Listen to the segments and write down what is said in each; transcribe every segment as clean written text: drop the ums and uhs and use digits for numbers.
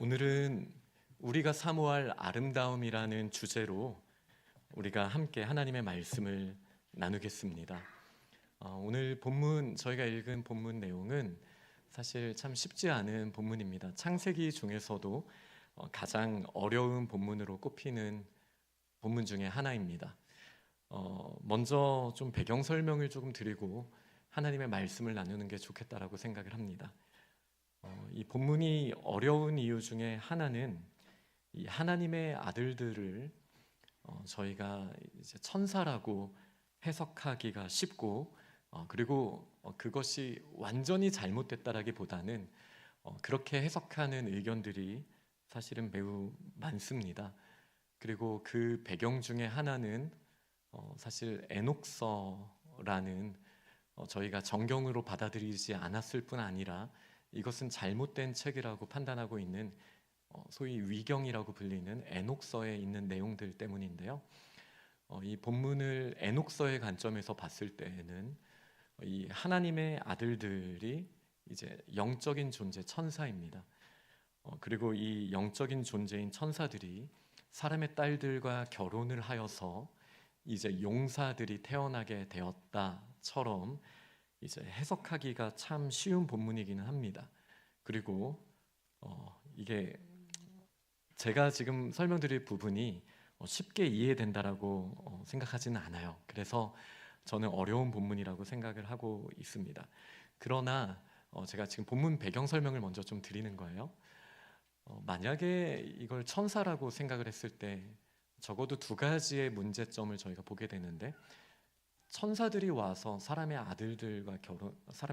오늘은 우리가 사모할 아름다움이라는 주제로 우리가 함께 하나님의 말씀을 나누겠습니다. 오늘 본문, 저희가 읽은 본문 내용은 사실 참 쉽지 않은 본문입니다. 창세기 중에서도 가장 어려운 본문으로 꼽히는 본문 중에 하나입니다. 먼저 좀 배경 설명을 조금 드리고 하나님의 말씀을 나누는 게 좋겠다라고 생각을 합니다. 이 본문이 어려운 이유 중에 하나는 이 하나님의 아들들을 저희가 이제 천사라고 해석하기가 쉽고, 그리고 그것이 완전히 잘못됐다라기보다는 그렇게 해석하는 의견들이 사실은 매우 많습니다. 그리고 그 배경 중에 하나는 사실 에녹서라는 저희가 정경으로 받아들이지 않았을 뿐 아니라 이것은 잘못된 책이라고 판단하고 있는 소위 위경이라고 불리는 에녹서에 있는 내용들 때문인데요. 이 본문을 에녹서의 관점에서 봤을 때에는 이 하나님의 아들들이 이제 영적인 존재 천사입니다. 그리고 이 영적인 존재인 천사들이 사람의 딸들과 결혼을 하여서 이제 용사들이 태어나게 되었다처럼 이제 해석하기가 참 쉬운 본문이기는 합니다. 그리고 이게 제가 지금 설명드릴 부분이 쉽게 이해된다라고 생각하지는 않아요. 그래서 저는 어려운 본문이라고 생각을 하고 있습니다. 그러나 제가 지금 본문 배경 설명을 먼저 좀 드리는 거예요. 만약에 이걸 천사라고 생각을 했을 때 적어도 두 가지의 문제점을 저희가 보게 되는데, 천사들이 와서 사람의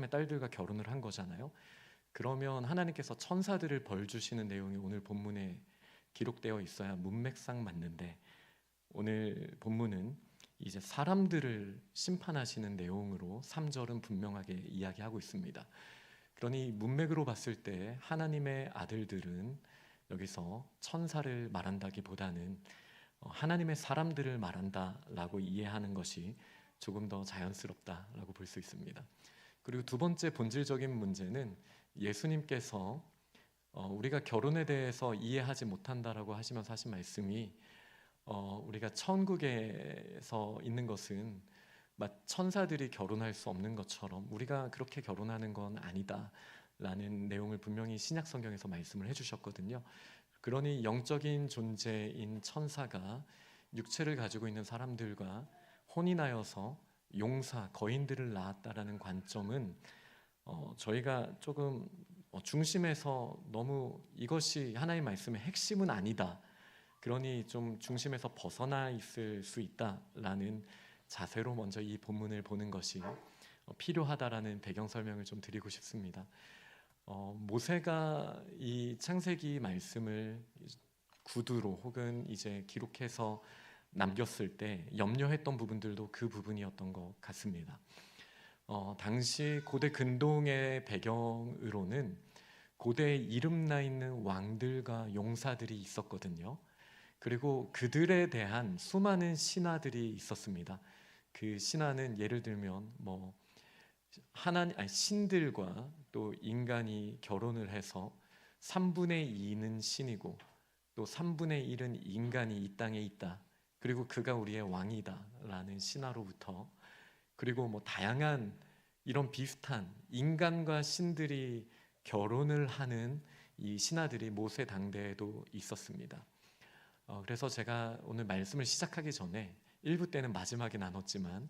딸들과 결혼을 한 거잖아요. 그러면 하나님께서 천사들을 벌 주시는 내용이 오늘 본문에 기록되어 있어야 문맥상 맞는데, 오늘 본문은 이제 사람들을 심판하시는 내용으로 3절은 분명하게 이야기하고 있습니다. 그러니 문맥으로 봤을 때 하나님의 아들들은 여기서 천사를 말한다기보다는 하나님의 사람들을 말한다라고 이해하는 것이 조금 더 자연스럽다라고 볼 수 있습니다. 그리고 두 번째 본질적인 문제는 예수님께서 우리가 결혼에 대해서 이해하지 못한다라고 하시면서 하신 말씀이 우리가 천국에서 있는 것은 천사들이 결혼할 수 없는 것처럼 우리가 그렇게 결혼하는 건 아니다라는 내용을 분명히 신약 성경에서 말씀을 해주셨거든요. 그러니 영적인 존재인 천사가 육체를 가지고 있는 사람들과 혼인하여서 용사, 거인들을 낳았다라는 관점은 저희가 조금 중심에서 너무 이것이 하나님의 말씀의 핵심은 아니다, 그러니 좀 중심에서 벗어나 있을 수 있다라는 자세로 먼저 이 본문을 보는 것이 필요하다라는 배경 설명을 좀 드리고 싶습니다. 모세가 이 창세기 말씀을 구두로 혹은 이제 기록해서 남겼을 때 염려했던 부분들도 그 부분이었던 것 같습니다. 당시 고대 근동의 배경으로는 고대에 이름나 있는 왕들과 용사들이 있었거든요. 그리고 그들에 대한 수많은 신화들이 있었습니다. 그 신화는 예를 들면 신들과 또 인간이 결혼을 해서 3분의 2는 신이고 또 3분의 1은 인간이 이 땅에 있다, 그리고 그가 우리의 왕이다 라는 신화로부터, 그리고 다양한 이런 비슷한 인간과 신들이 결혼을 하는 이 신화들이 모세 당대에도 있었습니다. 그래서 제가 오늘 말씀을 시작하기 전에 1부 때는 마지막에 나눴지만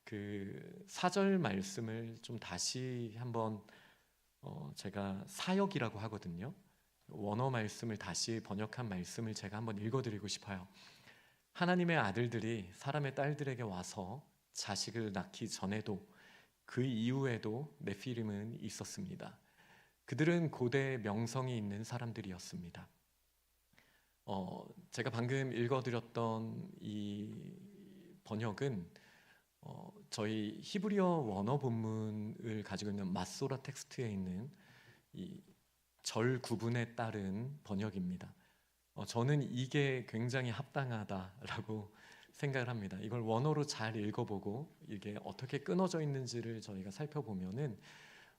그 4절 말씀을 좀 다시 한번 제가 사역이라고 하거든요. 원어 말씀을 다시 번역한 말씀을 제가 한번 읽어드리고 싶어요. 하나님의 아들들이 사람의 딸들에게 와서 자식을 낳기 전에도 그 이후에도 네피림은 있었습니다. 그들은 고대 명성이 있는 사람들이었습니다. 제가 방금 읽어드렸던 이 번역은 저희 히브리어 원어 본문을 가지고 있는 마소라 텍스트에 있는 이 절 구분에 따른 번역입니다. 저는 이게 굉장히 합당하다라고 생각을 합니다. 이걸 원어로 잘 읽어보고 이게 어떻게 끊어져 있는지를 저희가 살펴보면은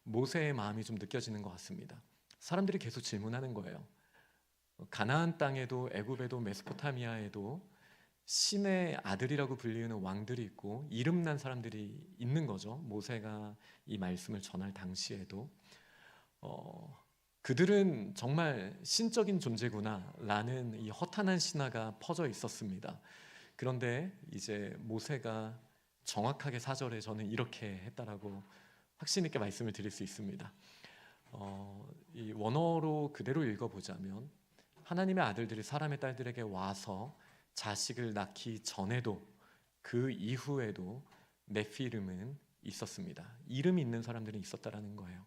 모세의 마음이 좀 느껴지는 것 같습니다. 사람들이 계속 질문하는 거예요. 가나안 땅에도 애굽에도 메소포타미아에도 신의 아들이라고 불리는 왕들이 있고 이름난 사람들이 있는 거죠. 모세가 이 말씀을 전할 당시에도 그들은 정말 신적인 존재구나라는 이 허탄한 신화가 퍼져 있었습니다. 그런데 이제 모세가 정확하게 사절에 저는 이렇게 했다라고 확신 있게 말씀을 드릴 수 있습니다. 이 원어로 그대로 읽어보자면 하나님의 아들들이 사람의 딸들에게 와서 자식을 낳기 전에도 그 이후에도 네피림은 있었습니다. 이름이 있는 사람들은 있었다라는 거예요.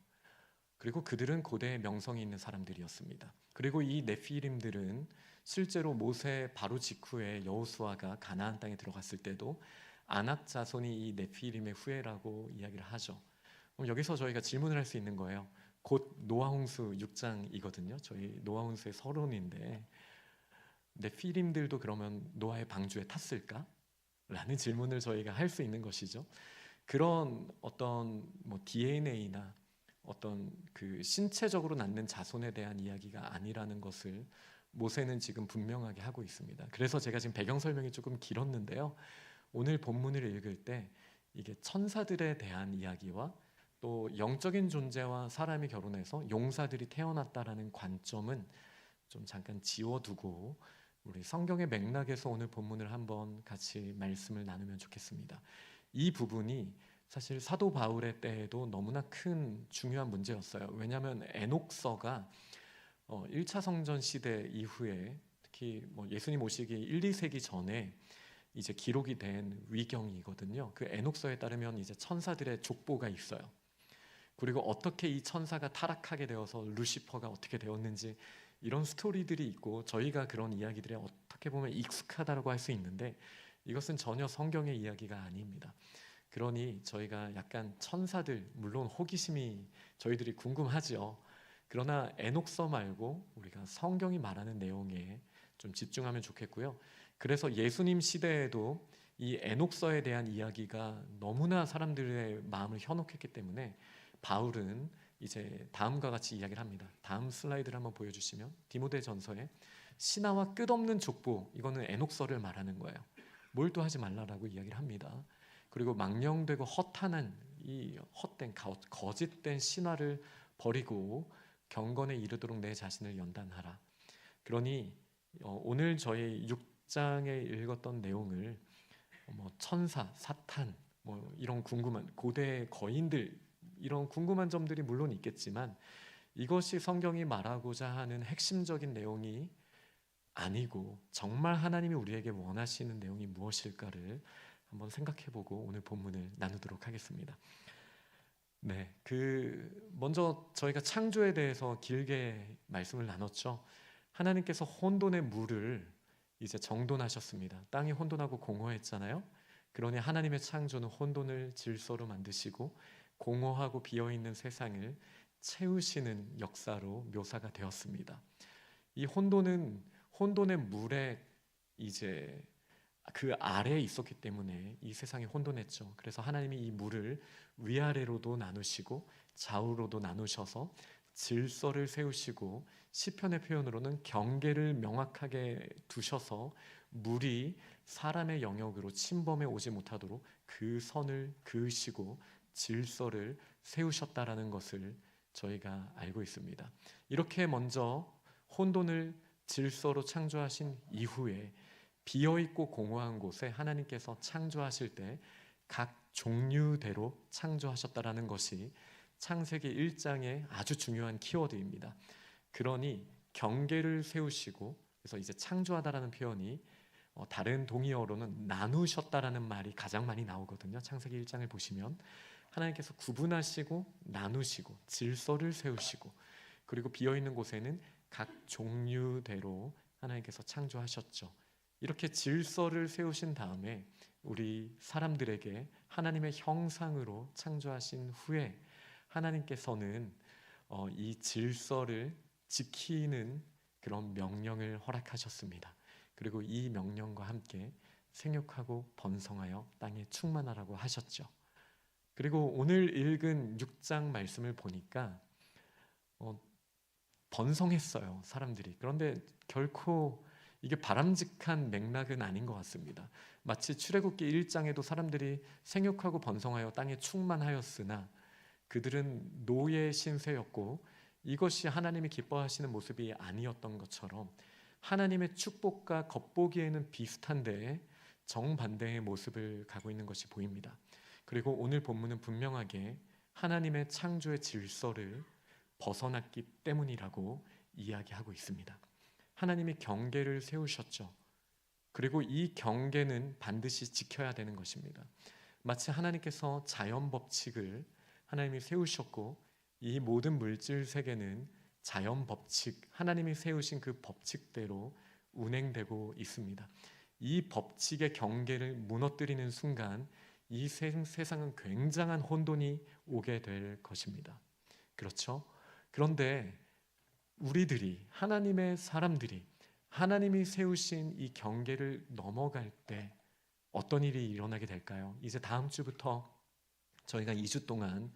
그리고 그들은 고대의 명성이 있는 사람들이었습니다. 그리고 이 네피림들은 실제로 모세 바로 직후에 여호수아가 가나안 땅에 들어갔을 때도 아낙 자손이 이 네피림의 후예라고 이야기를 하죠. 여기서 저희가 질문을 할 수 있는 거예요. 곧 노아홍수 6장이거든요. 저희 노아홍수의 서론인데 네피림들도 그러면 노아의 방주에 탔을까? 라는 질문을 저희가 할 수 있는 것이죠. 그런 어떤 DNA나 어떤 그 신체적으로 낳는 자손에 대한 이야기가 아니라는 것을 모세는 지금 분명하게 하고 있습니다. 그래서 제가 지금 배경 설명이 조금 길었는데요. 오늘 본문을 읽을 때 이게 천사들에 대한 이야기와 또 영적인 존재와 사람이 결혼해서 용사들이 태어났다라는 관점은 좀 잠깐 지워두고 우리 성경의 맥락에서 오늘 본문을 한번 같이 말씀을 나누면 좋겠습니다. 이 부분이 사실 사도 바울의 때에도 너무나 큰 중요한 문제였어요. 왜냐하면 에녹서가 1차 성전 시대 이후에 특히 예수님 오시기 1, 2세기 전에 이제 기록이 된 위경이거든요. 그 에녹서에 따르면 이제 천사들의 족보가 있어요. 그리고 어떻게 이 천사가 타락하게 되어서 루시퍼가 어떻게 되었는지 이런 스토리들이 있고 저희가 그런 이야기들에 어떻게 보면 익숙하다고 할 수 있는데 이것은 전혀 성경의 이야기가 아닙니다. 그러니 저희가 약간 천사들 물론 호기심이 저희들이 궁금하죠. 그러나 에녹서 말고 우리가 성경이 말하는 내용에 좀 집중하면 좋겠고요. 그래서 예수님 시대에도 이 에녹서에 대한 이야기가 너무나 사람들의 마음을 현혹했기 때문에 바울은 이제 다음과 같이 이야기를 합니다. 다음 슬라이드를 한번 보여주시면 디모데전서에 신하와 끝없는 족보, 이거는 에녹서를 말하는 거예요. 몰두하지 말라라고 이야기를 합니다. 그리고 망령되고 허탄한 이 헛된 거짓된 신화를 버리고 경건에 이르도록 내 자신을 연단하라. 그러니 오늘 저희 6장에 읽었던 내용을 천사, 사탄 이런 궁금한 고대 거인들 이런 궁금한 점들이 물론 있겠지만 이것이 성경이 말하고자 하는 핵심적인 내용이 아니고 정말 하나님이 우리에게 원하시는 내용이 무엇일까를 한번 생각해보고 오늘 본문을 나누도록 하겠습니다. 네, 먼저 저희가 창조에 대해서 길게 말씀을 나눴죠. 하나님께서 혼돈의 물을 이제 정돈하셨습니다. 땅이 혼돈하고 공허했잖아요. 그러니 하나님의 창조는 혼돈을 질서로 만드시고 공허하고 비어있는 세상을 채우시는 역사로 묘사가 되었습니다. 이 혼돈의 물에 이제 그 아래에 있었기 때문에 이 세상이 혼돈했죠. 그래서 하나님이 이 물을 위아래로도 나누시고 좌우로도 나누셔서 질서를 세우시고 시편의 표현으로는 경계를 명확하게 두셔서 물이 사람의 영역으로 침범해 오지 못하도록 그 선을 그으시고 질서를 세우셨다라는 것을 저희가 알고 있습니다. 이렇게 먼저 혼돈을 질서로 창조하신 이후에 비어있고 공허한 곳에 하나님께서 창조하실 때 각 종류대로 창조하셨다라는 것이 창세기 1장의 아주 중요한 키워드입니다. 그러니 경계를 세우시고 그래서 이제 창조하다라는 표현이 다른 동의어로는 나누셨다라는 말이 가장 많이 나오거든요. 창세기 1장을 보시면 하나님께서 구분하시고 나누시고 질서를 세우시고 그리고 비어있는 곳에는 각 종류대로 하나님께서 창조하셨죠. 이렇게 질서를 세우신 다음에 우리 사람들에게 하나님의 형상으로 창조하신 후에 하나님께서는 이 질서를 지키는 그런 명령을 허락하셨습니다. 그리고 이 명령과 함께 생육하고 번성하여 땅에 충만하라고 하셨죠. 그리고 오늘 읽은 6장 말씀을 보니까 번성했어요, 사람들이. 그런데 결코 이게 바람직한 맥락은 아닌 것 같습니다. 마치 출애굽기 1장에도 사람들이 생육하고 번성하여 땅에 충만하였으나 그들은 노예 신세였고 이것이 하나님이 기뻐하시는 모습이 아니었던 것처럼 하나님의 축복과 겉보기에는 비슷한데 정반대의 모습을 가고 있는 것이 보입니다. 그리고 오늘 본문은 분명하게 하나님의 창조의 질서를 벗어났기 때문이라고 이야기하고 있습니다. 하나님이 경계를 세우셨죠. 그리고 이 경계는 반드시 지켜야 되는 것입니다. 마치 하나님께서 자연 법칙을 하나님이 세우셨고 이 모든 물질 세계는 자연 법칙, 하나님이 세우신 그 법칙대로 운행되고 있습니다. 이 법칙의 경계를 무너뜨리는 순간 이 세상은 굉장한 혼돈이 오게 될 것입니다. 그렇죠? 그런데 우리들이, 하나님의 사람들이 하나님이 세우신 이 경계를 넘어갈 때 어떤 일이 일어나게 될까요? 이제 다음 주부터 저희가 2주 동안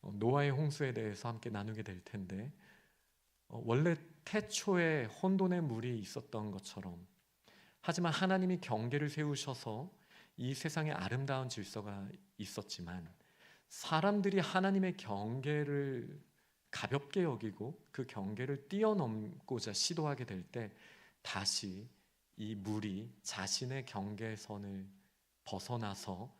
노아의 홍수에 대해서 함께 나누게 될 텐데 원래 태초에 혼돈의 물이 있었던 것처럼 하지만 하나님이 경계를 세우셔서 이 세상에 아름다운 질서가 있었지만 사람들이 하나님의 경계를 가볍게 여기고 그 경계를 뛰어넘고자 시도하게 될 때 다시 이 물이 자신의 경계선을 벗어나서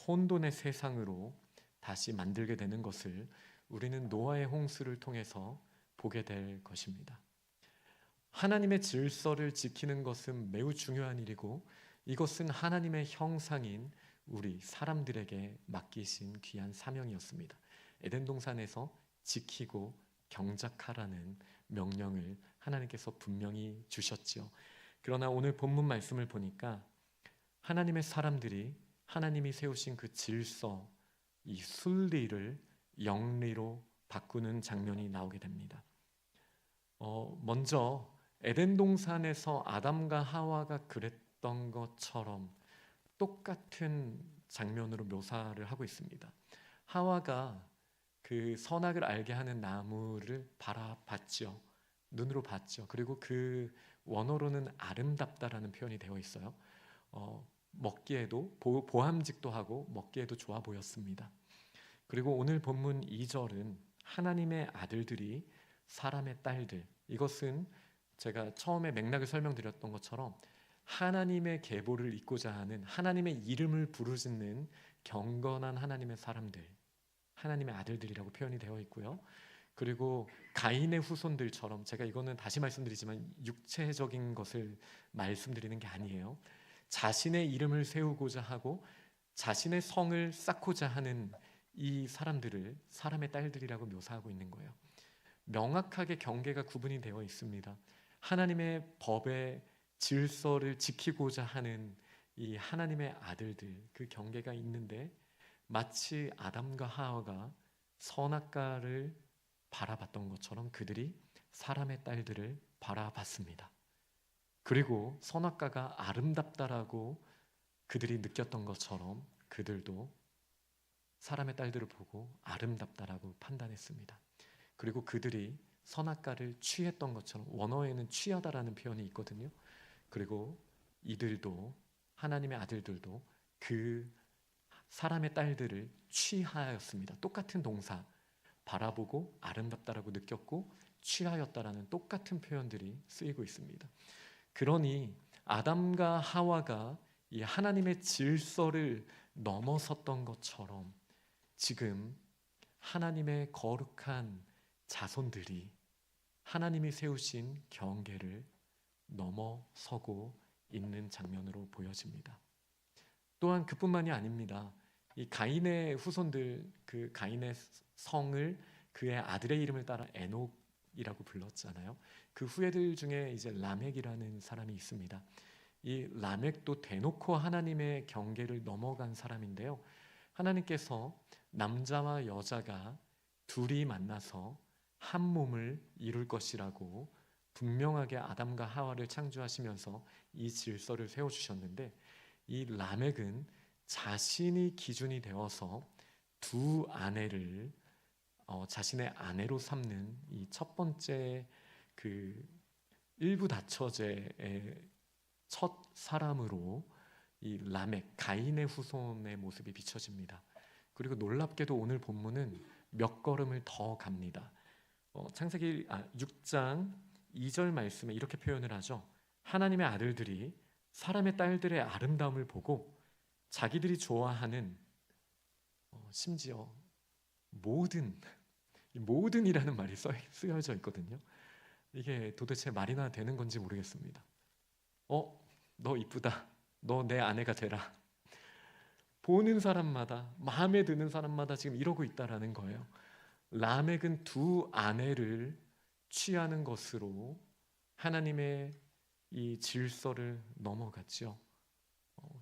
혼돈의 세상으로 다시 만들게 되는 것을 우리는 노아의 홍수를 통해서 보게 될 것입니다. 하나님의 질서를 지키는 것은 매우 중요한 일이고 이것은 하나님의 형상인 우리 사람들에게 맡기신 귀한 사명이었습니다. 에덴 동산에서 지키고 경작하라는 명령을 하나님께서 분명히 주셨지요. 그러나 오늘 본문 말씀을 보니까 하나님의 사람들이 하나님이 세우신 그 질서, 이 순리를 영리로 바꾸는 장면이 나오게 됩니다. 먼저 에덴 동산에서 아담과 하와가 그랬던 것처럼 똑같은 장면으로 묘사를 하고 있습니다. 하와가 그 선악을 알게 하는 나무를 바라봤죠. 눈으로 봤죠. 그리고 그 원어로는 아름답다라는 표현이 되어 있어요. 먹기에도 보함직도 하고 먹기에도 좋아 보였습니다. 그리고 오늘 본문 2절은 하나님의 아들들이 사람의 딸들, 이것은 제가 처음에 맥락을 설명드렸던 것처럼 하나님의 계보를 잇고자 하는 하나님의 이름을 부르짖는 경건한 하나님의 사람들, 하나님의 아들들이라고 표현이 되어 있고요. 그리고 가인의 후손들처럼, 제가 이거는 다시 말씀드리지만 육체적인 것을 말씀드리는 게 아니에요. 자신의 이름을 세우고자 하고 자신의 성을 쌓고자 하는 이 사람들을 사람의 딸들이라고 묘사하고 있는 거예요. 명확하게 경계가 구분이 되어 있습니다. 하나님의 법의 질서를 지키고자 하는 이 하나님의 아들들, 그 경계가 있는데 마치 아담과 하와가 선악과를 바라봤던 것처럼 그들이 사람의 딸들을 바라봤습니다. 그리고 선악과가 아름답다라고 그들이 느꼈던 것처럼 그들도 사람의 딸들을 보고 아름답다라고 판단했습니다. 그리고 그들이 선악과를 취했던 것처럼, 원어에는 취하다라는 표현이 있거든요. 그리고 이들도, 하나님의 아들들도 그 사람의 딸들을 취하였습니다. 똑같은 동사, 바라보고 아름답다라고 느꼈고 취하였다라는 똑같은 표현들이 쓰이고 있습니다. 그러니 아담과 하와가 이 하나님의 질서를 넘어섰던 것처럼 지금 하나님의 거룩한 자손들이 하나님이 세우신 경계를 넘어서고 있는 장면으로 보여집니다. 또한 그뿐만이 아닙니다. 이 가인의 후손들, 그 가인의 성을 그의 아들의 이름을 따라 에녹이라고 불렀잖아요. 그 후예들 중에 이제 라멕이라는 사람이 있습니다. 이 라멕도 대놓고 하나님의 경계를 넘어간 사람인데요. 하나님께서 남자와 여자가 둘이 만나서 한 몸을 이룰 것이라고 분명하게 아담과 하와를 창조하시면서 이 질서를 세워주셨는데 이 라멕은 자신이 기준이 되어서 두 아내를 자신의 아내로 삼는 이 첫 번째 그 일부 다처제의 첫 사람으로 이 라멕, 가인의 후손의 모습이 비춰집니다. 그리고 놀랍게도 오늘 본문은 몇 걸음을 더 갑니다. 창세기 6장 2절 말씀에 이렇게 표현을 하죠. 하나님의 아들들이 사람의 딸들의 아름다움을 보고 자기들이 좋아하는 심지어 모든이라는 말이 쓰여져 있거든요. 이게 도대체 말이나 되는 건지 모르겠습니다. 너 이쁘다. 너 내 아내가 되라. 보는 사람마다, 마음에 드는 사람마다 지금 이러고 있다라는 거예요. 라멕은 두 아내를 취하는 것으로 하나님의 이 질서를 넘어갔죠.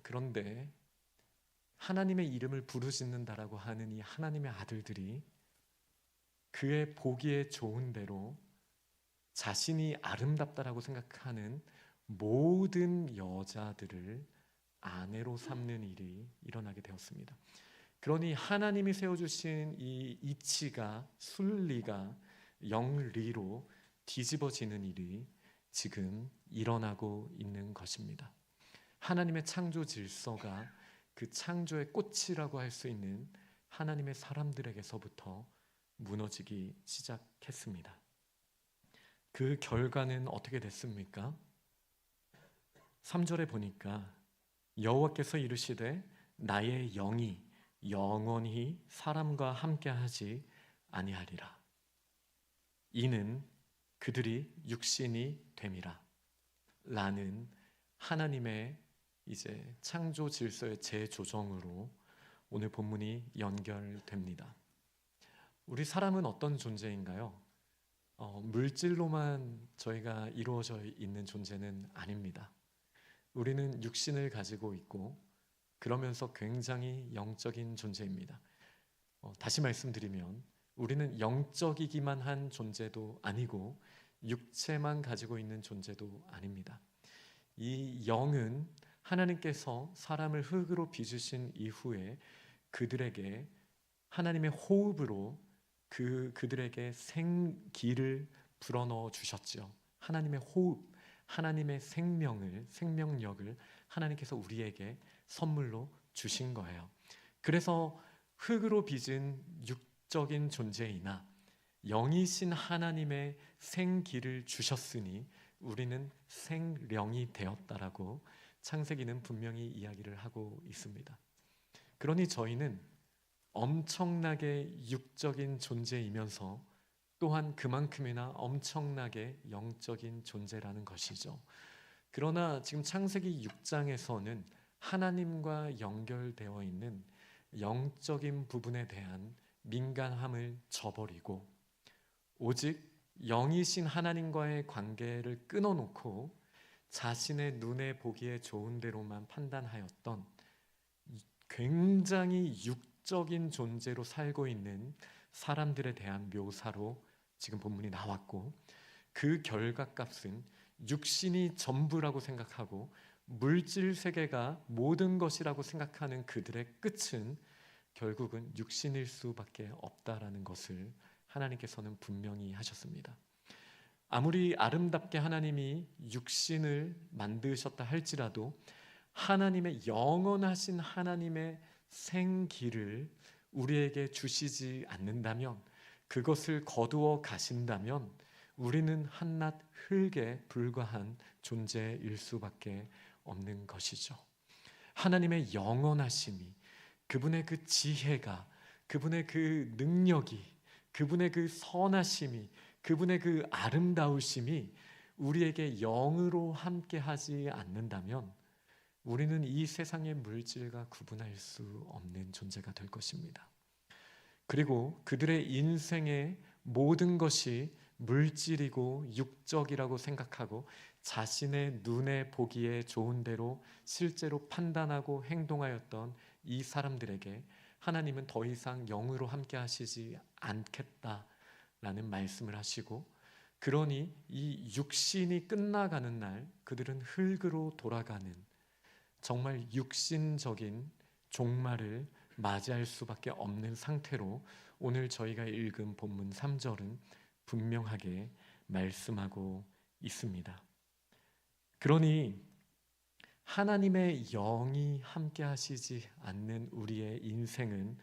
그런데 하나님의 이름을 부르짖는다라고 하는 이 하나님의 아들들이 그의 보기에 좋은 대로 자신이 아름답다라고 생각하는 모든 여자들을 아내로 삼는 일이 일어나게 되었습니다. 그러니 하나님이 세워주신 이 이치가 순리가 영리로 뒤집어지는 일이 지금 일어나고 있는 것입니다. 하나님의 창조 질서가 그 창조의 꽃이라고 할 수 있는 하나님의 사람들에게서부터 무너지기 시작했습니다. 그 결과는 어떻게 됐습니까? 3절에 보니까 여호와께서 이르시되 나의 영이 영원히 사람과 함께하지 아니하리라. 이는 그들이 육신이 됨이라. 라는 하나님의 이제 창조 질서의 재조정으로 오늘 본문이 연결됩니다. 우리 사람은 어떤 존재인가요? 물질로만 저희가 이루어져 있는 존재는 아닙니다. 우리는 육신을 가지고 있고 그러면서 굉장히 영적인 존재입니다. 다시 말씀드리면 우리는 영적이기만 한 존재도 아니고 육체만 가지고 있는 존재도 아닙니다. 이 영은 하나님께서 사람을 흙으로 빚으신 이후에 그들에게 하나님의 호흡으로 그들에게 생기를 불어넣어 주셨죠. 하나님의 호흡, 하나님의 생명력을 하나님께서 우리에게 선물로 주신 거예요. 그래서 흙으로 빚은 육적인 존재이나 영이신 하나님의 생기를 주셨으니 우리는 생령이 되었다라고 창세기는 분명히 이야기를 하고 있습니다. 그러니 저희는 엄청나게 육적인 존재이면서 또한 그만큼이나 엄청나게 영적인 존재라는 것이죠. 그러나 지금 창세기 6장에서는 하나님과 연결되어 있는 영적인 부분에 대한 민감함을 저버리고 오직 영이신 하나님과의 관계를 끊어놓고 자신의 눈에 보기에 좋은 대로만 판단하였던 굉장히 육적인 존재로 살고 있는 사람들에 대한 묘사로 지금 본문이 나왔고 그 결과값은 육신이 전부라고 생각하고 물질 세계가 모든 것이라고 생각하는 그들의 끝은 결국은 육신일 수밖에 없다라는 것을 하나님께서는 분명히 하셨습니다. 아무리 아름답게 하나님이 육신을 만드셨다 할지라도 하나님의 영원하신 하나님의 생기를 우리에게 주시지 않는다면, 그것을 거두어 가신다면 우리는 한낱 흙에 불과한 존재일 수밖에 없는 것이죠. 하나님의 영원하심이, 그분의 그 지혜가, 그분의 그 능력이, 그분의 그 선하심이, 그분의 그 아름다우심이 우리에게 영으로 함께하지 않는다면 우리는 이 세상의 물질과 구분할 수 없는 존재가 될 것입니다. 그리고 그들의 인생의 모든 것이 물질이고 육적이라고 생각하고 자신의 눈에 보기에 좋은 대로 실제로 판단하고 행동하였던 이 사람들에게 하나님은 더 이상 영으로 함께 하시지 않겠다라는 말씀을 하시고, 그러니 이 육신이 끝나가는 날 그들은 흙으로 돌아가는 정말 육신적인 종말을 맞이할 수밖에 없는 상태로 오늘 저희가 읽은 본문 3절은 분명하게 말씀하고 있습니다. 그러니 하나님의 영이 함께 하시지 않는 우리의 인생은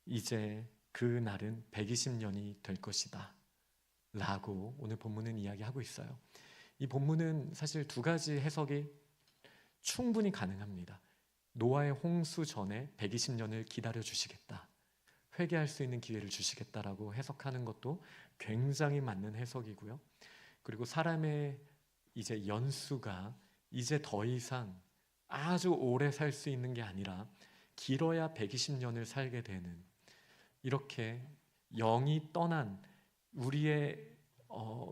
이제 그 날은 120년이 될 것이다 라고 오늘 본문은 이야기하고 있어요. 이 본문은 사실 두 가지 해석이 충분히 가능합니다. 노아의 홍수 전에 120년을 기다려 주시겠다, 회개할 수 있는 기회를 주시겠다라고 해석하는 것도 굉장히 맞는 해석이고요. 그리고 사람의 이제 연수가 이제 더 이상 아주 오래 살 수 있는 게 아니라 길어야 120년을 살게 되는, 이렇게 영이 떠난 우리의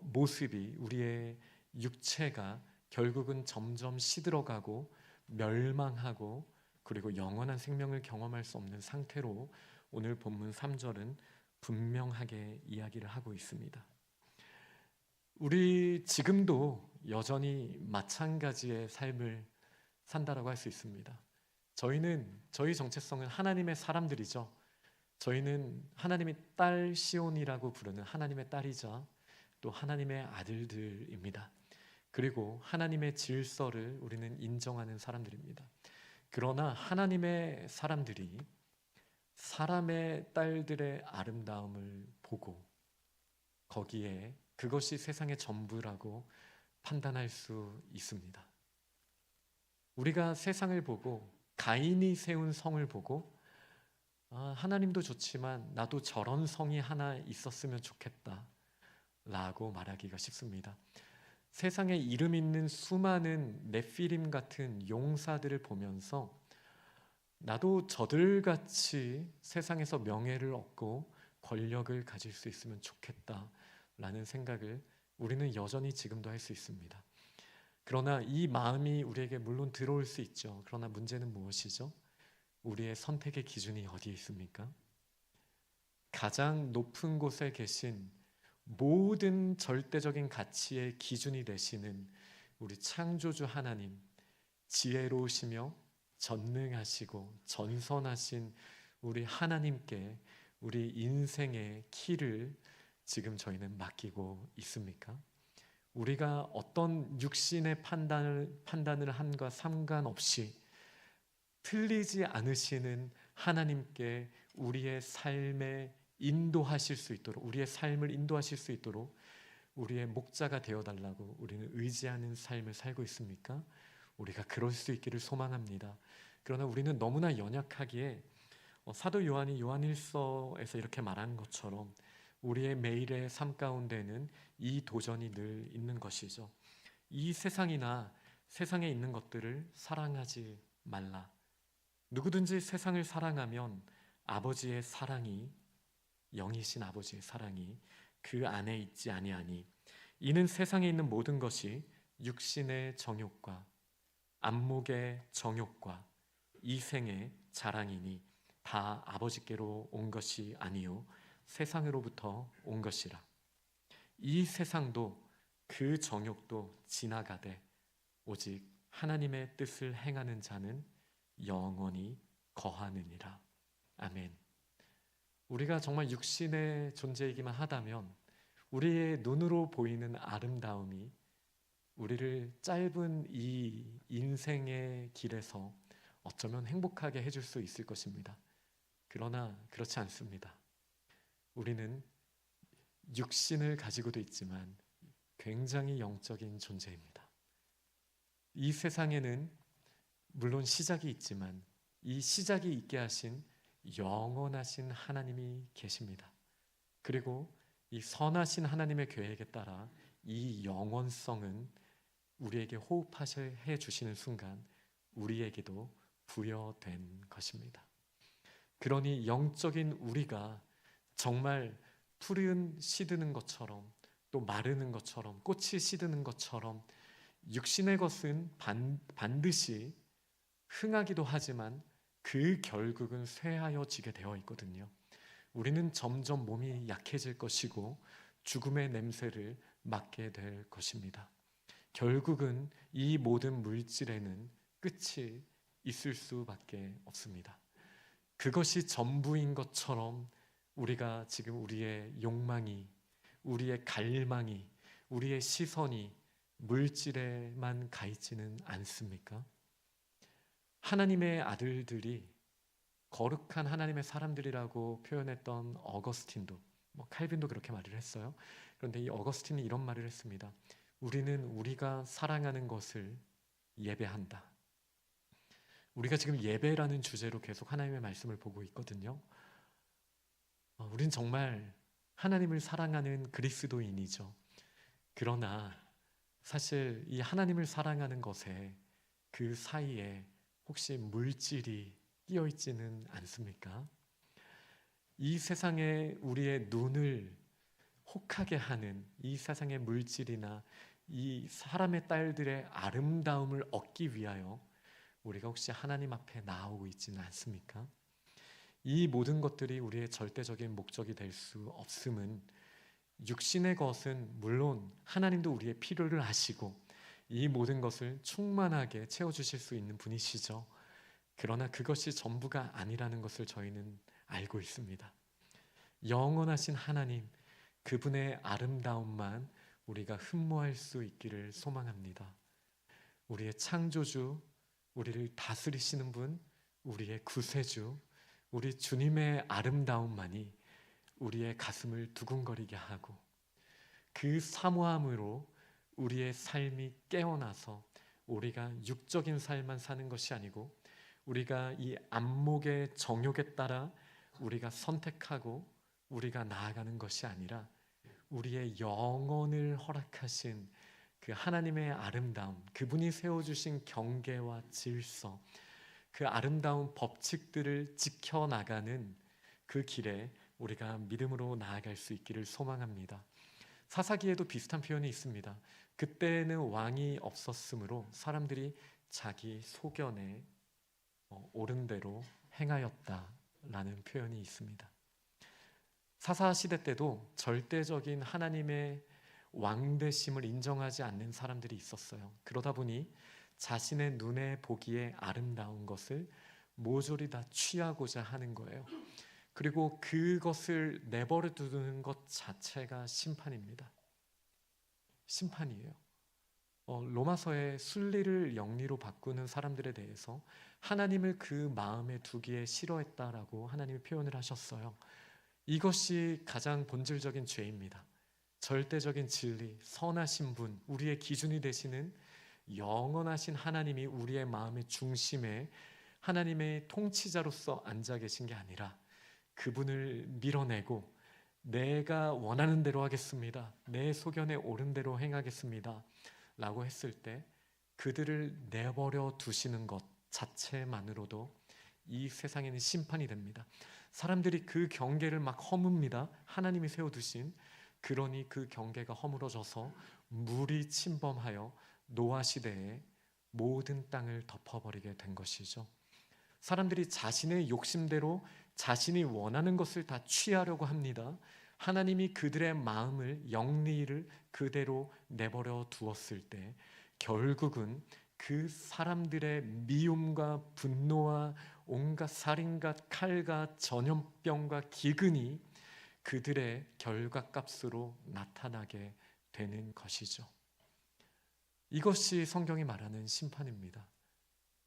모습이, 우리의 육체가 결국은 점점 시들어가고 멸망하고 그리고 영원한 생명을 경험할 수 없는 상태로 오늘 본문 3절은 분명하게 이야기를 하고 있습니다. 우리 지금도 여전히 마찬가지의 삶을 산다라고 할 수 있습니다. 저희 정체성은 하나님의 사람들이죠. 저희는 하나님의 딸 시온이라고 부르는 하나님의 딸이자 또 하나님의 아들들입니다. 그리고 하나님의 질서를 우리는 인정하는 사람들입니다. 그러나 하나님의 사람들이 사람의 딸들의 아름다움을 보고 거기에 그것이 세상의 전부라고 판단할 수 있습니다. 우리가 세상을 보고 가인이 세운 성을 보고 하나님도 좋지만 나도 저런 성이 하나 있었으면 좋겠다 라고 말하기가 쉽습니다. 세상에 이름 있는 수많은 네피림 같은 용사들을 보면서 나도 저들같이 세상에서 명예를 얻고 권력을 가질 수 있으면 좋겠다 라는 생각을 우리는 여전히 지금도 할 수 있습니다. 그러나 이 마음이 우리에게 물론 들어올 수 있죠. 그러나 문제는 무엇이죠? 우리의 선택의 기준이 어디에 있습니까? 가장 높은 곳에 계신 모든 절대적인 가치의 기준이 되시는 우리 창조주 하나님, 지혜로우시며 전능하시고 전선하신 우리 하나님께 우리 인생의 키를 지금 저희는 맡기고 있습니까? 우리가 어떤 육신의 판단을 함과 상관없이 틀리지 않으시는 하나님께 우리의 삶에 인도하실 수 있도록, 우리의 삶을 인도하실 수 있도록 우리의 목자가 되어달라고 우리는 의지하는 삶을 살고 있습니까? 우리가 그럴 수 있기를 소망합니다. 그러나 우리는 너무나 연약하기에 사도 요한이 요한일서에서 이렇게 말한 것처럼 우리의 매일의 삶 가운데는 이 도전이 늘 있는 것이죠. 이 세상이나 세상에 있는 것들을 사랑하지 말라. 누구든지 세상을 사랑하면 아버지의 사랑이, 영이신 아버지의 사랑이 그 안에 있지 아니하니 이는 세상에 있는 모든 것이 육신의 정욕과 안목의 정욕과 이생의 자랑이니 다 아버지께로 온 것이 아니요 세상으로부터 온 것이라. 이 세상도 그 정욕도 지나가되 오직 하나님의 뜻을 행하는 자는 영원히 거하느니라. 아멘. 우리가 정말 육신의 존재이기만 하다면 우리의 눈으로 보이는 아름다움이 우리를 짧은 이 인생의 길에서 어쩌면 행복하게 해줄 수 있을 것입니다. 그러나 그렇지 않습니다. 우리는 육신을 가지고도 있지만 굉장히 영적인 존재입니다. 이 세상에는 물론 시작이 있지만 이 시작이 있게 하신 영원하신 하나님이 계십니다. 그리고 이 선하신 하나님의 계획에 따라 이 영원성은 우리에게 호흡해 주시는 순간 우리에게도 부여된 것입니다. 그러니 영적인 우리가 정말 풀은 시드는 것처럼 또 마르는 것처럼 꽃이 시드는 것처럼 육신의 것은 반드시 흥하기도 하지만 그 결국은 쇠하여지게 되어 있거든요. 우리는 점점 몸이 약해질 것이고 죽음의 냄새를 맡게 될 것입니다. 결국은 이 모든 물질에는 끝이 있을 수밖에 없습니다. 그것이 전부인 것처럼 우리가 지금 우리의 욕망이, 우리의 갈망이, 우리의 시선이 물질에만 가 있지는 않습니까? 하나님의 아들들이 거룩한 하나님의 사람들이라고 표현했던 어거스틴도, 칼빈도 그렇게 말을 했어요. 그런데 이 어거스틴이 이런 말을 했습니다. 우리는 우리가 사랑하는 것을 예배한다. 우리가 지금 예배라는 주제로 계속 하나님의 말씀을 보고 있거든요. 우린 정말 하나님을 사랑하는 그리스도인이죠. 그러나 사실 이 하나님을 사랑하는 것에 그 사이에 혹시 물질이 끼어 있지는 않습니까? 이 세상에 우리의 눈을 혹하게 하는 이 세상의 물질이나 이 사람의 딸들의 아름다움을 얻기 위하여 우리가 혹시 하나님 앞에 나오고 있지는 않습니까? 이 모든 것들이 우리의 절대적인 목적이 될 수 없음은 육신의 것은 물론 하나님도 우리의 필요를 아시고 이 모든 것을 충만하게 채워주실 수 있는 분이시죠. 그러나 그것이 전부가 아니라는 것을 저희는 알고 있습니다. 영원하신 하나님, 그분의 아름다움만 우리가 흠모할 수 있기를 소망합니다. 우리의 창조주, 우리를 다스리시는 분, 우리의 구세주, 우리 주님의 아름다움만이 우리의 가슴을 두근거리게 하고 그 사모함으로 우리의 삶이 깨어나서 우리가 육적인 삶만 사는 것이 아니고 우리가 이 안목의 정욕에 따라 우리가 선택하고 우리가 나아가는 것이 아니라 우리의 영혼을 허락하신 그 하나님의 아름다움, 그분이 세워주신 경계와 질서, 그 아름다운 법칙들을 지켜나가는 그 길에 우리가 믿음으로 나아갈 수 있기를 소망합니다. 사사기에도 비슷한 표현이 있습니다. 그때는 왕이 없었으므로 사람들이 자기 소견에 옳은 대로 행하였다라는 표현이 있습니다. 사사 시대 때도 절대적인 하나님의 왕되심을 인정하지 않는 사람들이 있었어요. 그러다 보니 자신의 눈에 보기에 아름다운 것을 모조리 다 취하고자 하는 거예요. 그리고 그것을 내버려 두는 것 자체가 심판입니다. 심판이에요. 로마서의 순리를 영리로 바꾸는 사람들에 대해서 하나님을 그 마음에 두기에 싫어했다라고 하나님이 표현을 하셨어요. 이것이 가장 본질적인 죄입니다. 절대적인 진리, 선하신 분, 우리의 기준이 되시는 영원하신 하나님이 우리의 마음의 중심에 하나님의 통치자로서 앉아 계신 게 아니라 그분을 밀어내고 내가 원하는 대로 하겠습니다. 내 소견에 옳은 대로 행하겠습니다. 라고 했을 때 그들을 내버려 두시는 것 자체만으로도 이 세상에는 심판이 됩니다. 사람들이 그 경계를 막 허뭅니다. 하나님이 세워두신. 그러니 그 경계가 허물어져서 물이 침범하여 노아 시대에 모든 땅을 덮어버리게 된 것이죠. 사람들이 자신의 욕심대로 자신이 원하는 것을 다 취하려고 합니다. 하나님이 그들의 마음을, 영리를 그대로 내버려 두었을 때 결국은 그 사람들의 미움과 분노와 온갖 살인과 칼과 전염병과 기근이 그들의 결과값으로 나타나게 되는 것이죠. 이것이 성경이 말하는 심판입니다.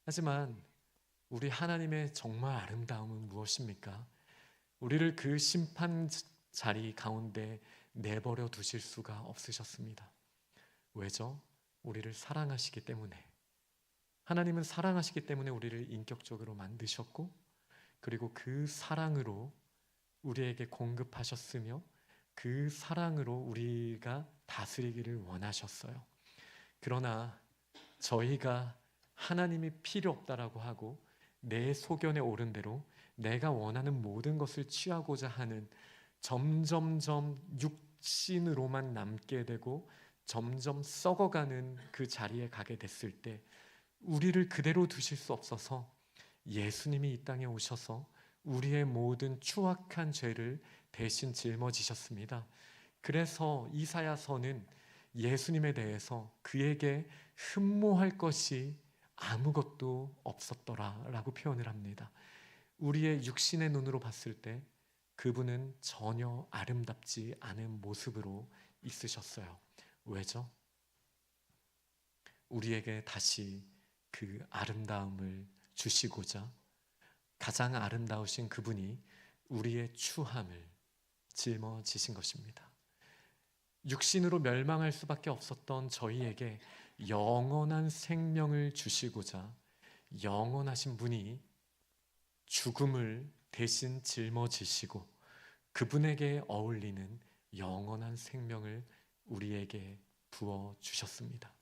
하지만 우리 하나님의 정말 아름다움은 무엇입니까? 우리를 그 심판 자리 가운데 내버려 두실 수가 없으셨습니다. 왜죠? 우리를 사랑하시기 때문에. 하나님은 사랑하시기 때문에 우리를 인격적으로 만드셨고 그리고 그 사랑으로 우리에게 공급하셨으며 그 사랑으로 우리가 다스리기를 원하셨어요. 그러나 저희가 하나님이 필요 없다라고 하고 내 소견에 옳은 대로 내가 원하는 모든 것을 취하고자 하는 점점점 육신으로만 남게 되고 점점 썩어가는 그 자리에 가게 됐을 때 우리를 그대로 두실 수 없어서 예수님이 이 땅에 오셔서 우리의 모든 추악한 죄를 대신 짊어지셨습니다. 그래서 이사야서는 예수님에 대해서 그에게 흠모할 것이 아무것도 없었더라라고 표현을 합니다. 우리의 육신의 눈으로 봤을 때 그분은 전혀 아름답지 않은 모습으로 있으셨어요. 왜죠? 우리에게 다시 그 아름다움을 주시고자 가장 아름다우신 그분이 우리의 추함을 짊어지신 것입니다. 육신으로 멸망할 수밖에 없었던 저희에게 영원한 생명을 주시고자 영원하신 분이 죽음을 대신 짊어지시고 그분에게 어울리는 영원한 생명을 우리에게 부어주셨습니다.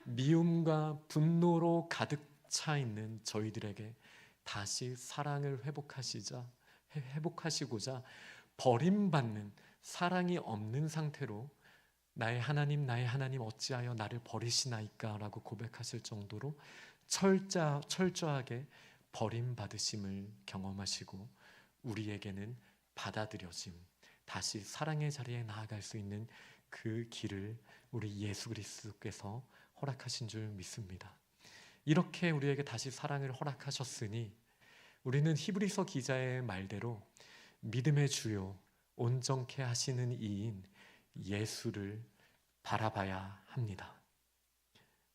미움과 분노로 가득 차 있는 저희들에게 다시 사랑을 회복하시고자 버림받는 사랑이 없는 상태로 나의 하나님 어찌하여 나를 버리시나이까 라고 고백하실 정도로 철저하게 버림받으심을 경험하시고 우리에게는 받아들여짐, 다시 사랑의 자리에 나아갈 수 있는 그 길을 우리 예수 그리스도께서 허락하신 줄 믿습니다. 이렇게 우리에게 다시 사랑을 허락하셨으니 우리는 히브리서 기자의 말대로 믿음의 주요 온전케 하시는 이인 예수를 바라봐야 합니다.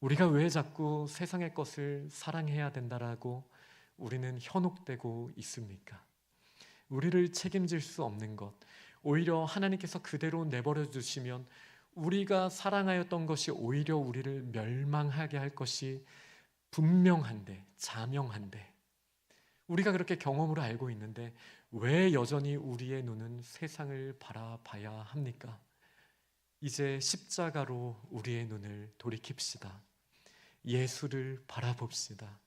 우리가 왜 자꾸 세상의 것을 사랑해야 된다라고 우리는 현혹되고 있습니까? 우리를 책임질 수 없는 것, 오히려 하나님께서 그대로 내버려 두시면 우리가 사랑하였던 것이 오히려 우리를 멸망하게 할 것이 분명한데, 자명한데 우리가 그렇게 경험으로 알고 있는데 왜 여전히 우리의 눈은 세상을 바라봐야 합니까? 이제 십자가로 우리의 눈을 돌이킵시다. 예수를 바라봅시다.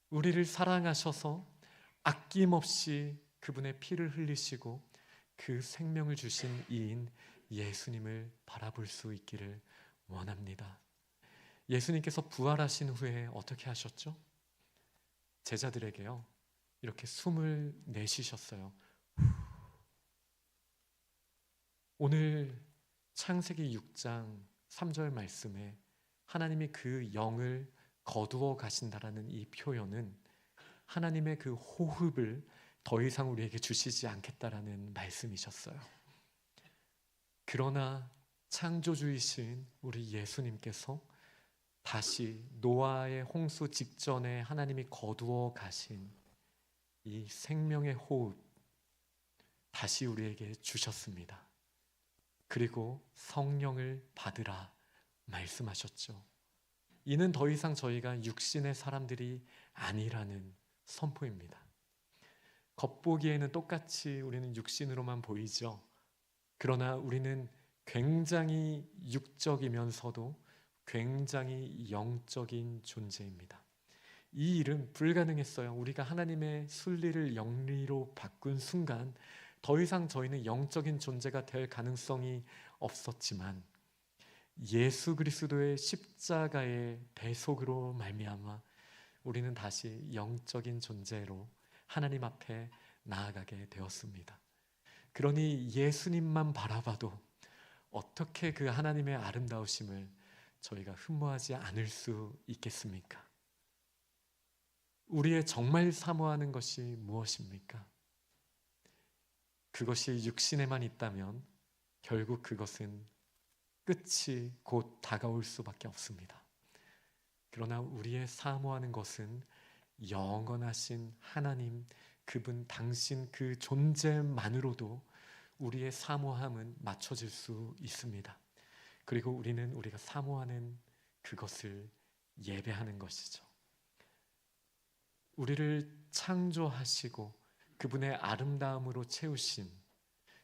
우리를 사랑하셔서 아낌없이 그분의 피를 흘리시고 그 생명을 주신 이인 예수님을 바라볼 수 있기를 원합니다. 예수님께서 부활하신 후에 어떻게 하셨죠? 제자들에게요, 이렇게 숨을 내쉬셨어요. 오늘 창세기 6장 3절 말씀에 하나님이 그 영을 거두어 가신다라는 이 표현은 하나님의 그 호흡을 더 이상 우리에게 주시지 않겠다라는 말씀이셨어요. 그러나 창조주이신 우리 예수님께서 다시 노아의 홍수 직전에 하나님이 거두어 가신 이 생명의 호흡 다시 우리에게 주셨습니다. 그리고 성령을 받으라 말씀하셨죠. 이는 더 이상 저희가 육신의 사람들이 아니라는 선포입니다. 겉보기에는 똑같이 우리는 육신으로만 보이죠. 그러나 우리는 굉장히 육적이면서도 굉장히 영적인 존재입니다. 이 일은 불가능했어요. 우리가 하나님의 순리를 영리로 바꾼 순간 더 이상 저희는 영적인 존재가 될 가능성이 없었지만 예수 그리스도의 십자가의 대속으로 말미암아 우리는 다시 영적인 존재로 하나님 앞에 나아가게 되었습니다. 그러니 예수님만 바라봐도 어떻게 그 하나님의 아름다우심을 저희가 흠모하지 않을 수 있겠습니까? 우리의 정말 사모하는 것이 무엇입니까? 그것이 육신에만 있다면 결국 그것은 끝이 곧 다가올 수밖에 없습니다. 그러나 우리의 사모하는 것은 영원하신 하나님, 그분 당신 그 존재만으로도 우리의 사모함은 맞춰질 수 있습니다. 그리고 우리는 우리가 사모하는 그것을 예배하는 것이죠. 우리를 창조하시고 그분의 아름다움으로 채우신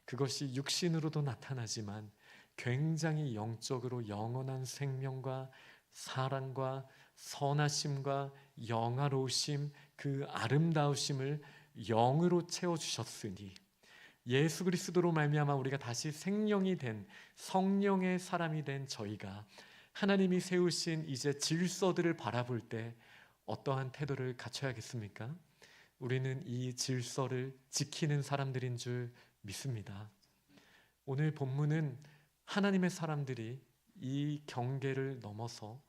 그것이 육신으로도 나타나지만 굉장히 영적으로 영원한 생명과 사랑과 선하심과 영화로우심, 그 아름다우심을 영으로 채워주셨으니 예수 그리스도로 말미암아 우리가 다시 생명이 된 성령의 사람이 된 저희가 하나님이 세우신 이제 질서들을 바라볼 때 어떠한 태도를 갖춰야겠습니까? 우리는 이 질서를 지키는 사람들인 줄 믿습니다. 오늘 본문은 하나님의 사람들이 이 경계를 넘어서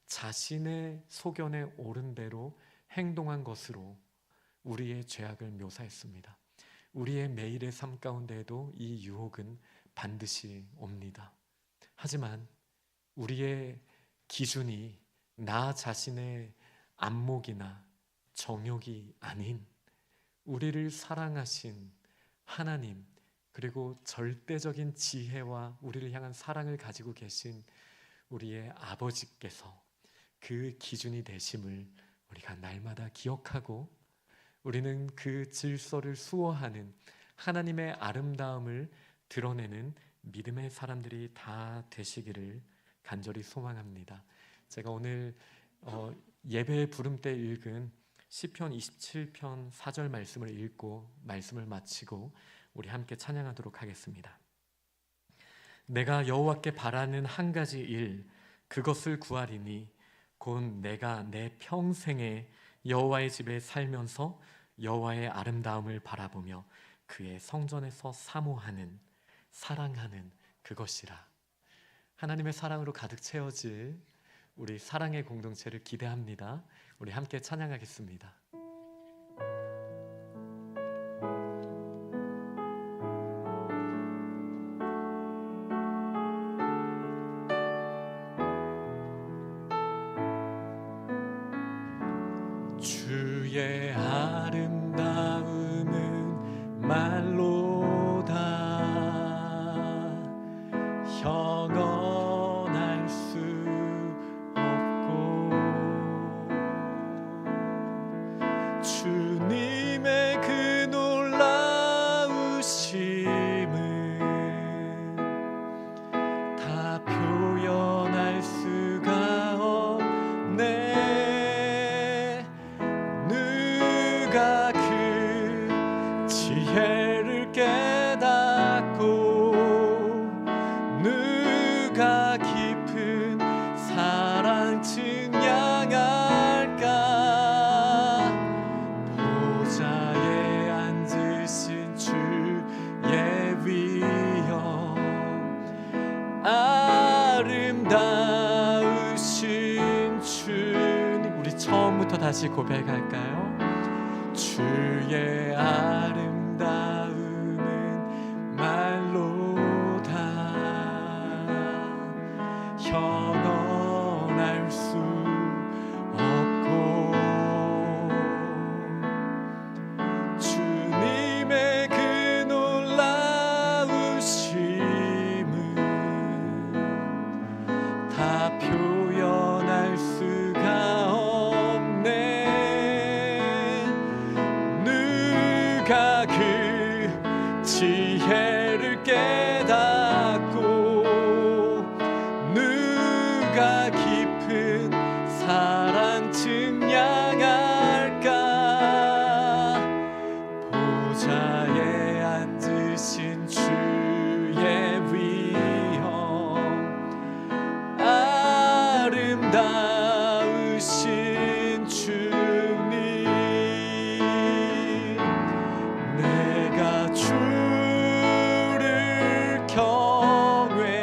자신의 소견에 옳은 대로 행동한 것으로 우리의 죄악을 묘사했습니다. 우리의 매일의 삶 가운데에도 이 유혹은 반드시 옵니다. 하지만 우리의 기준이 나 자신의 안목이나 정욕이 아닌 우리를 사랑하신 하나님, 그리고 절대적인 지혜와 우리를 향한 사랑을 가지고 계신 우리의 아버지께서 그 기준이 되심을 우리가 날마다 기억하고, 우리는 그 질서를 수호하는 하나님의 아름다움을 드러내는 믿음의 사람들이 다 되시기를 간절히 소망합니다. 제가 오늘 예배 부름 때 읽은 시편 27편 4절 말씀을 읽고 말씀을 마치고 우리 함께 찬양하도록 하겠습니다. 내가 여호와께 바라는 한 가지 일, 그것을 구하리니 곧 내가 내 평생에 여호와의 집에 살면서 여호와의 아름다움을 바라보며 그의 성전에서 사모하는, 사랑하는 그것이라. 하나님의 사랑으로 가득 채워질 우리 사랑의 공동체를 기대합니다. 우리 함께 찬양하겠습니다. 주의 아름다움은 말로다 형언할 수 없고, 주님의 그 놀라우심은 다 표현할 수가 없네. 누가 그 지혜를 깨닫고 누가 깊은 사랑 증량할까. 보좌에 앉으신 주의 위엄 아름다우신 주님. 우리 처음부터 다시 고백할까요? 주의 아름다움은 말로다 형언할 수 없고, 주님의 그 놀라우심은 다 표현할 수가 없네. 누가 그 지혜를 깨닫고 누가 깊은 사랑 증량할까. 보좌에 앉으신 주의 위엄 아름다우신 주님. 내가 주를 경외함으로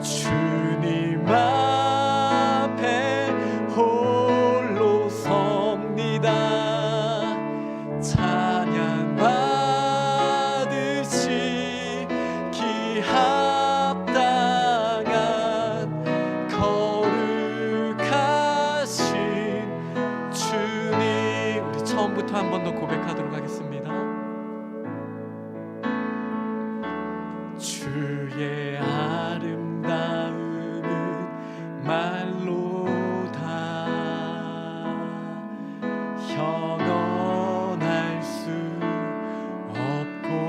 주님 앞에 홀로 섭니다. 찬양 받으시 기합당한 거룩하신 주님. 우리 처음부터 한 번 더 고백하도록 하겠습니다. 주의 아름다움은 말로다 형언할 수 없고,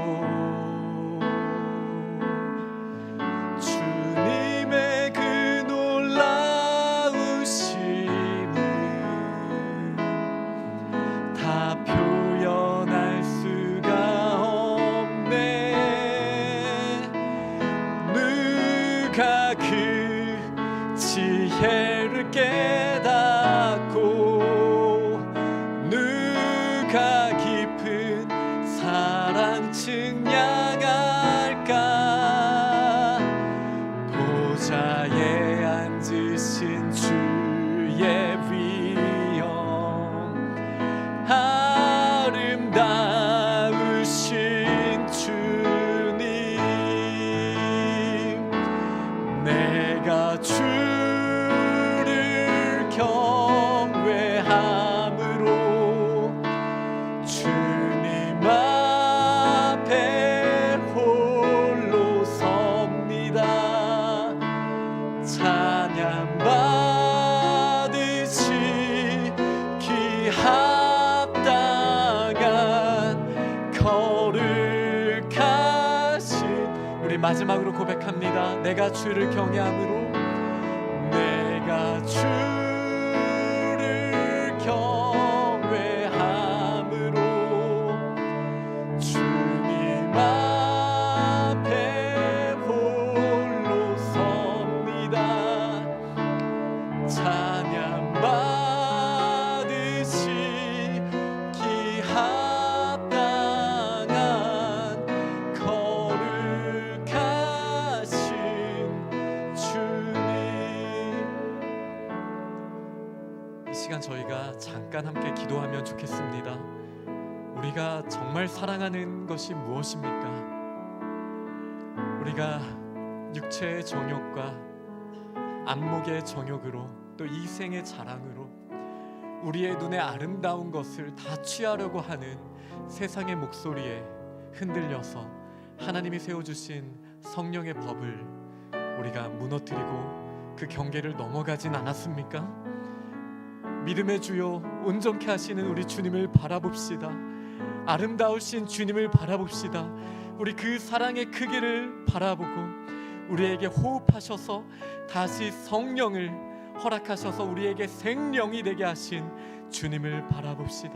주님의 그 놀라우심은 다 표현할 수가 없네. 누가 그 지혜를 깨닫고 누가 깊은 사랑 증량할까. 보좌에 앉으신 주의 위엄 아름다우신 주님. 내가 주를 경외함으로 주님 앞에 홀로 섭니다. 찬양 받으시 합당한 거룩하신, 우리 마지막으로 고백합니다. 내가 주를 경외함으로, 내가 주를 경외함으로 주님 앞에 홀로 섭니다. 찬양 받으시 합당한 거룩하신 주님. 이 시간 저희가 잠깐 함께 기도하면 좋겠습니다. 우리가 정말 사랑하는 것이 무엇입니까? 우리가 육체의 정욕과 안목의 정욕으로 또 이생의 자랑으로 우리의 눈에 아름다운 것을 다 취하려고 하는 세상의 목소리에 흔들려서 하나님이 세워주신 성령의 법을 우리가 무너뜨리고 그 경계를 넘어가진 않았습니까? 믿음의 주요 온전케 하시는 우리 주님을 바라봅시다. 아름다우신 주님을 바라봅시다. 우리 그 사랑의 크기를 바라보고 우리에게 호흡하셔서 다시 성령을 허락하셔서 우리에게 생명이 되게 하신 주님을 바라봅시다.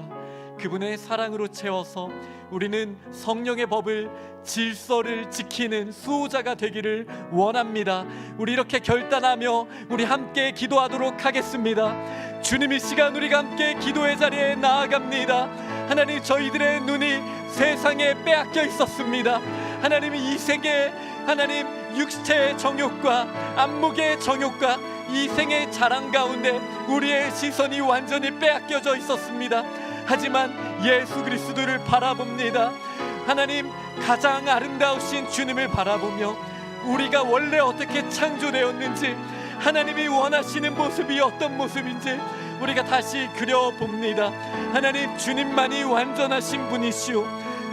그분의 사랑으로 채워서 우리는 성령의 법을, 질서를 지키는 수호자가 되기를 원합니다. 우리 이렇게 결단하며 우리 함께 기도하도록 하겠습니다. 주님, 이 시간 우리가 함께 기도의 자리에 나아갑니다. 하나님, 저희들의 눈이 세상에 빼앗겨 있었습니다. 하나님, 이 세계, 하나님, 육체의 정욕과 안목의 정욕과 이생의 자랑 가운데 우리의 시선이 완전히 빼앗겨져 있었습니다. 하지만 예수 그리스도를 바라봅니다. 하나님, 가장 아름다우신 주님을 바라보며 우리가 원래 어떻게 창조되었는지, 하나님이 원하시는 모습이 어떤 모습인지 우리가 다시 그려봅니다. 하나님, 주님만이 완전하신 분이시오,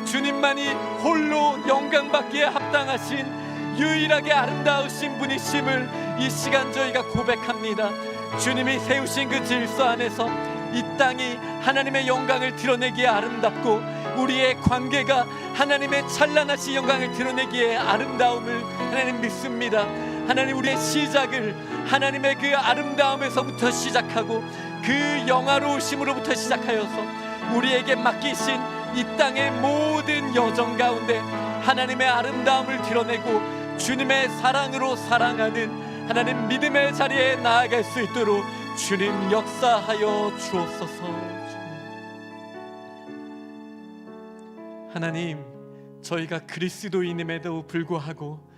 주님만이 홀로 영광받기에 합당하신 유일하게 아름다우신 분이심을 이 시간 저희가 고백합니다. 주님이 세우신 그 질서 안에서 이 땅이 하나님의 영광을 드러내기에 아름답고 우리의 관계가 하나님의 찬란하신 영광을 드러내기에 아름다움을 하나님 믿습니다. 하나님, 우리의 시작을 하나님의 그 아름다움에서부터 시작하고 그 영화로우심으로부터 시작하여서 우리에게 맡기신 이 땅의 모든 여정 가운데 하나님의 아름다움을 드러내고 주님의 사랑으로 사랑하는 하나님 믿음의 자리에 나아갈 수 있도록 주님 역사하여 주옵소서. 하나님, 저희가 그리스도인임에도 불구하고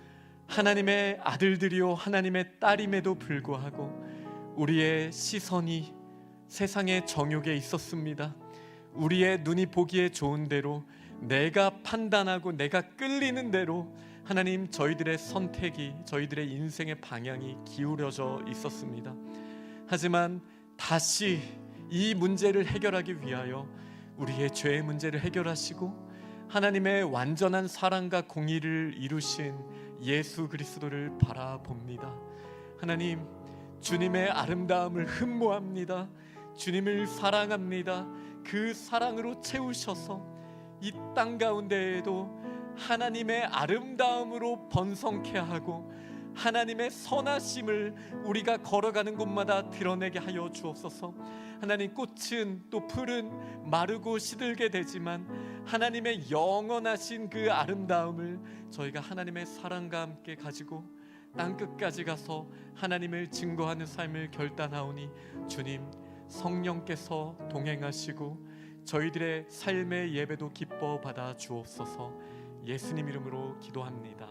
하나님의 아들들이요 하나님의 딸임에도 불구하고 우리의 시선이 세상의 정욕에 있었습니다. 우리의 눈이 보기에 좋은 대로, 내가 판단하고 내가 끌리는 대로 하나님, 저희들의 선택이, 저희들의 인생의 방향이 기울어져 있었습니다. 하지만 다시 이 문제를 해결하기 위하여 우리의 죄의 문제를 해결하시고 하나님의 완전한 사랑과 공의를 이루신 예수 그리스도를 바라봅니다. 하나님, 주님의 아름다움을 흠모합니다. 주님을 사랑합니다. 그 사랑으로 채우셔서 이 땅 가운데에도 하나님의 아름다움으로 번성케 하고 하나님의 선하심을 우리가 걸어가는 곳마다 드러내게 하여 주옵소서. 하나님, 꽃은 또 풀은 마르고 시들게 되지만 하나님의 영원하신 그 아름다움을 저희가 하나님의 사랑과 함께 가지고 땅끝까지 가서 하나님을 증거하는 삶을 결단하오니 주님, 성령께서 동행하시고 저희들의 삶의 예배도 기뻐 받아 주옵소서. 예수님 이름으로 기도합니다.